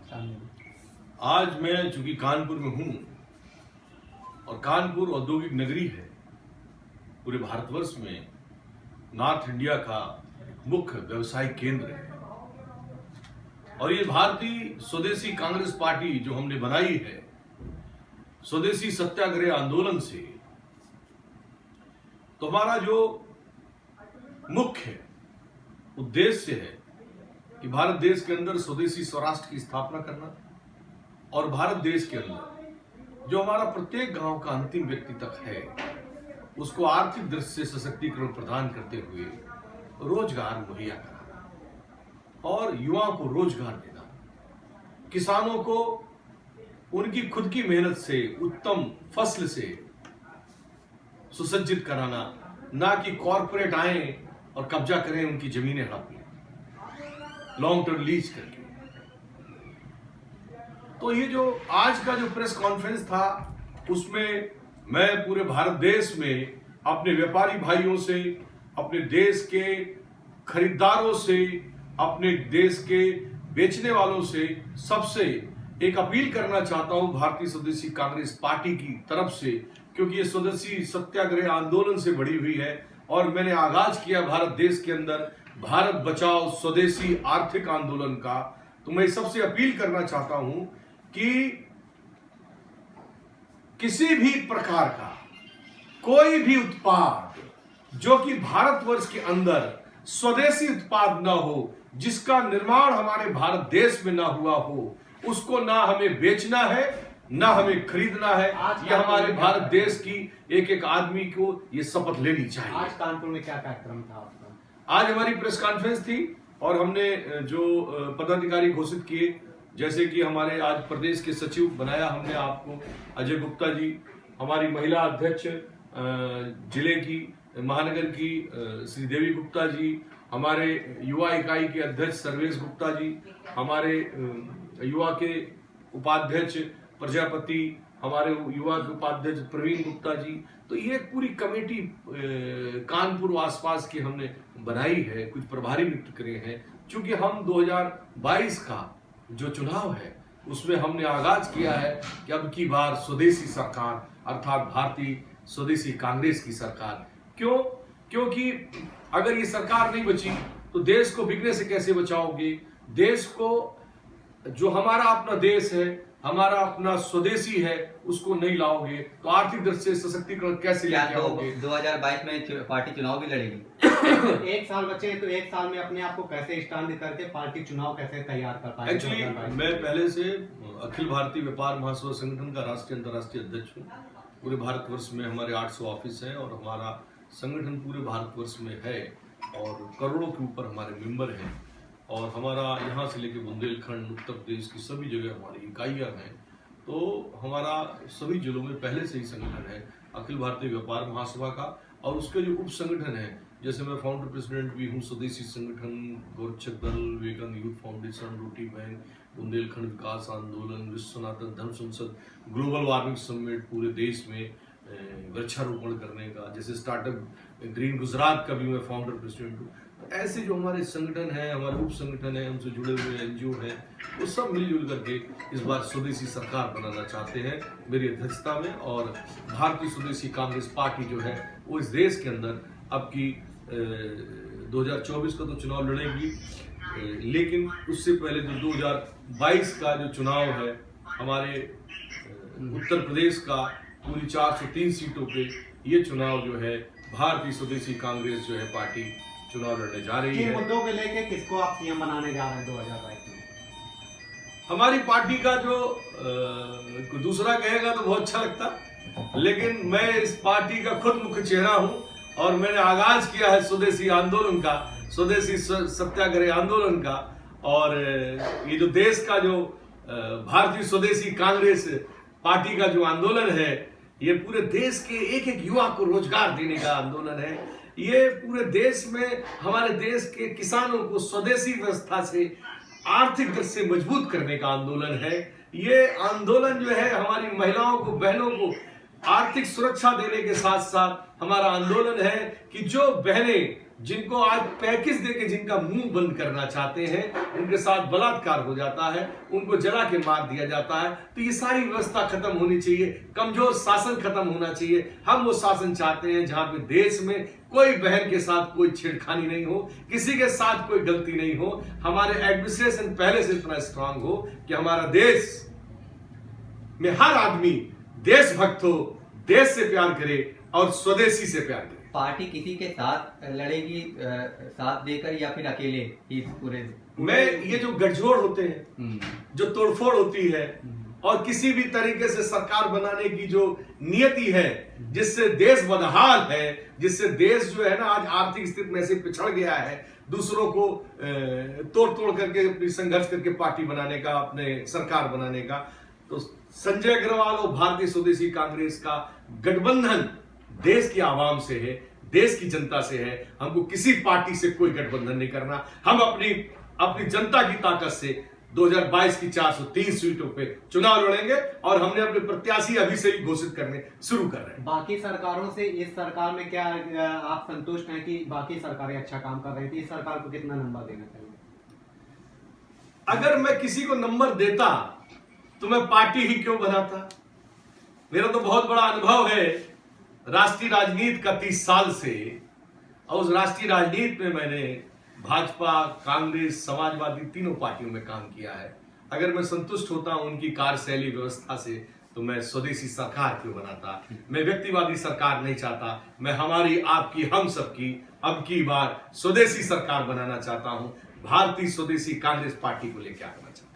आज मैं चूंकि कानपुर में हूं और कानपुर औद्योगिक नगरी है, पूरे भारतवर्ष में नॉर्थ इंडिया का मुख्य व्यवसायिक केंद्र है। और ये भारतीय स्वदेशी कांग्रेस पार्टी जो हमने बनाई है स्वदेशी सत्याग्रह आंदोलन से, तो हमारा जो मुख्य उद्देश्य है कि भारत देश के अंदर स्वदेशी स्वराष्ट्र की स्थापना करना और भारत देश के अंदर जो हमारा प्रत्येक गांव का अंतिम व्यक्ति तक है उसको आर्थिक दृष्टि से सशक्तिकरण प्रदान करते हुए रोजगार मुहैया कराना और युवाओं को रोजगार देना, किसानों को उनकी खुद की मेहनत से उत्तम फसल से सुसज्जित कराना, ना कि कॉरपोरेट आए और कब्जा करें उनकी जमीनें हड़प लें लॉन्ग टर्म लीज करके। तो ये जो आज का जो प्रेस कॉन्फ्रेंस था उसमें मैं पूरे भारत देश में अपने व्यापारी भाइयों से, अपने देश के खरीदारों से, अपने देश के बेचने वालों से, सबसे एक अपील करना चाहता हूं भारतीय स्वदेशी कांग्रेस पार्टी की तरफ से, क्योंकि ये स्वदेशी सत्याग्रह आंदोलन से बढ़ी हुई है और मैंने आगाज किया भारत देश के अंदर भारत बचाओ स्वदेशी आर्थिक आंदोलन का। तो मैं सबसे अपील करना चाहता हूं कि किसी भी प्रकार का कोई भी उत्पाद जो कि भारतवर्ष के अंदर स्वदेशी उत्पाद ना हो, जिसका निर्माण हमारे भारत देश में ना हुआ हो, उसको ना हमें बेचना है ना हमें खरीदना है। ये हमारे भारत देश की एक एक आदमी को ये शपथ लेनी चाहिए। आज कानपुर में क्या कार्यक्रम था आपका? आज हमारी प्रेस कॉन्फ्रेंस थी और हमने जो पदाधिकारी घोषित किए, जैसे कि हमारे आज प्रदेश के सचिव बनाया हमने आपको अजय गुप्ता जी, हमारी महिला अध्यक्ष जिले की महानगर की श्रीदेवी गुप्ता जी, हमारे युवा इकाई के अध्यक्ष सर्वेश गुप्ता जी, हमारे युवा के उपाध्यक्ष प्रजापति, हमारे युवा के उपाध्यक्ष प्रवीण गुप्ता जी। तो ये पूरी कमेटी कानपुर आसपास की हमने बनाई है, कुछ प्रभारी नियुक्त करे हैं। चूंकि हम 2022 का जो चुनाव है उसमें हमने आगाज किया है कि अब की बार स्वदेशी सरकार अर्थात भारतीय स्वदेशी कांग्रेस की सरकार। क्यों? क्योंकि अगर ये सरकार नहीं बची तो देश को बिगड़ने से कैसे बचाओगे? देश को जो हमारा अपना देश है, हमारा अपना स्वदेशी है, उसको नहीं लाओगे तो आर्थिक दृष्टि से सशक्तिकरण कैसे लेके आओगे? 2022 में पार्टी चुनाव भी लड़ेगी। एक साल बचे तो एक साल में अपने आप को कैसे स्टैंड करके पार्टी चुनाव कैसे तैयार कर पाएगी? एक्चुअली मैं पहले से अखिल भारतीय व्यापार महासभा संगठन का राष्ट्रीय अंतर्राष्ट्रीय अध्यक्ष हूँ। पूरे भारतवर्ष में हमारे 800 ऑफिस हैं और हमारा संगठन पूरे भारतवर्ष में है और करोड़ों के ऊपर हमारे मेंबर हैं और हमारा यहाँ से लेकर बुंदेलखंड उत्तर प्रदेश की सभी जगह हमारी इकाइयाँ हैं। तो हमारा सभी जिलों में पहले से ही संगठन है अखिल भारतीय व्यापार महासभा का, और उसके जो उप संगठन है, जैसे मैं फाउंडर प्रेसिडेंट भी हूँ स्वदेशी संगठन, गोरक्षक दल, विवेकानंद यूथ फाउंडेशन, रोटी बैंक, बुंदेलखंड विकास आंदोलन, विश्व सनातन धर्म संसद, ग्लोबल वार्मिंग समिट, पूरे देश में वृक्षारोपण करने का, जैसे स्टार्टअप ग्रीन गुजरात का भी मैं फाउंडर प्रेसिडेंट हूँ। ऐसे जो हमारे संगठन है, हमारे उप संगठन है, उनसे जुड़े हुए एनजीओ हैं, वो सब मिलजुल करके इस बार स्वदेशी सरकार बनाना चाहते हैं मेरी अध्यक्षता में। और भारतीय स्वदेशी कांग्रेस पार्टी जो है वो इस देश के अंदर अब की 2024 का तो चुनाव लड़ेगी, लेकिन उससे पहले जो 2022 का जो चुनाव है हमारे उत्तर प्रदेश का पूरी 403 सीटों पे ये चुनाव जो है भारतीय स्वदेशी कांग्रेस जो है पार्टी चुनाव लड़ने जा रही है। मुद्दों को लेके किसको आप सीएम बनाने जा रहे हैं 2022 में? हमारी पार्टी का जो कोई दूसरा कहेगा तो बहुत अच्छा लगता, लेकिन मैं इस पार्टी का खुद मुख्य चेहरा हूं और मैंने आगाज किया है स्वदेशी आंदोलन का, स्वदेशी सत्याग्रह आंदोलन का। और ये जो देश का जो भारतीय स्वदेशी कांग्रेस पार्टी का जो आंदोलन है, ये पूरे देश के एक एक युवा को रोजगार देने का आंदोलन है। ये पूरे देश में हमारे देश के किसानों को स्वदेशी व्यवस्था से आर्थिक दृष्टि से मजबूत करने का आंदोलन है। ये आंदोलन जो है हमारी महिलाओं को, बहनों को आर्थिक सुरक्षा देने के साथ साथ हमारा आंदोलन है कि जो बहनें जिनको आज पैकेज देके जिनका मुंह बंद करना चाहते हैं, उनके साथ बलात्कार हो जाता है, उनको जला के मार दिया जाता है। तो ये सारी व्यवस्था खत्म होनी चाहिए, कमजोर शासन खत्म होना चाहिए। हम वो शासन चाहते हैं जहां पे देश में कोई बहन के साथ कोई छेड़खानी नहीं हो, किसी के साथ कोई गलती नहीं हो। हमारे एडमिनिस्ट्रेशन पहले से इतना स्ट्रांग हो कि हमारा देश में हर आदमी देशभक्त हो, देश से प्यार करे और स्वदेशी से प्यार करे। पार्टी किसी के साथ लड़ेगी, साथ देकर या फिर अकेले ही पूरे? मैं ये जो गठजोड़ होते हैं, जो तोड़फोड़ होती है और किसी भी तरीके से सरकार बनाने की जो नियति है, जिससे देश बदहाल है, जिससे देश जो है ना आज आर्थिक स्थिति में से पिछड़ गया है, दूसरों को तोड़ तोड़ करके अपनी संघर्ष करके पार्टी बनाने का, अपने सरकार बनाने का, तो संजय अग्रवाल और भारतीय स्वदेशी कांग्रेस का गठबंधन देश की आवाम से है, देश की जनता से है। हमको किसी पार्टी से कोई गठबंधन नहीं करना। हम अपनी जनता की ताकत से 2022 की 430 सीटों पे चुनाव लड़ेंगे और हमने अपने प्रत्याशी अभी से ही घोषित करने शुरू कर रहे हैं। बाकी सरकारों से इस सरकार में क्या आप संतुष्ट हैं कि बाकी सरकारें अच्छा काम कर रही थी? इस सरकार को कितना नंबर देना चाहिए? अगर मैं किसी को नंबर देता तो मैं पार्टी ही क्यों बनाता? मेरा तो बहुत बड़ा अनुभव है राष्ट्रीय राजनीति का 30 साल से, और उस राष्ट्रीय राजनीति में मैंने भाजपा, कांग्रेस, समाजवादी तीनों पार्टियों में काम किया है। अगर मैं संतुष्ट होता हूं उनकी कार्यशैली व्यवस्था से, तो मैं स्वदेशी सरकार क्यों बनाता? मैं व्यक्तिवादी सरकार नहीं चाहता। मैं हमारी, आपकी, हम सबकी अब की बार स्वदेशी सरकार बनाना चाहता हूं। भारतीय स्वदेशी कांग्रेस पार्टी को लेकर आना चाहता हूं।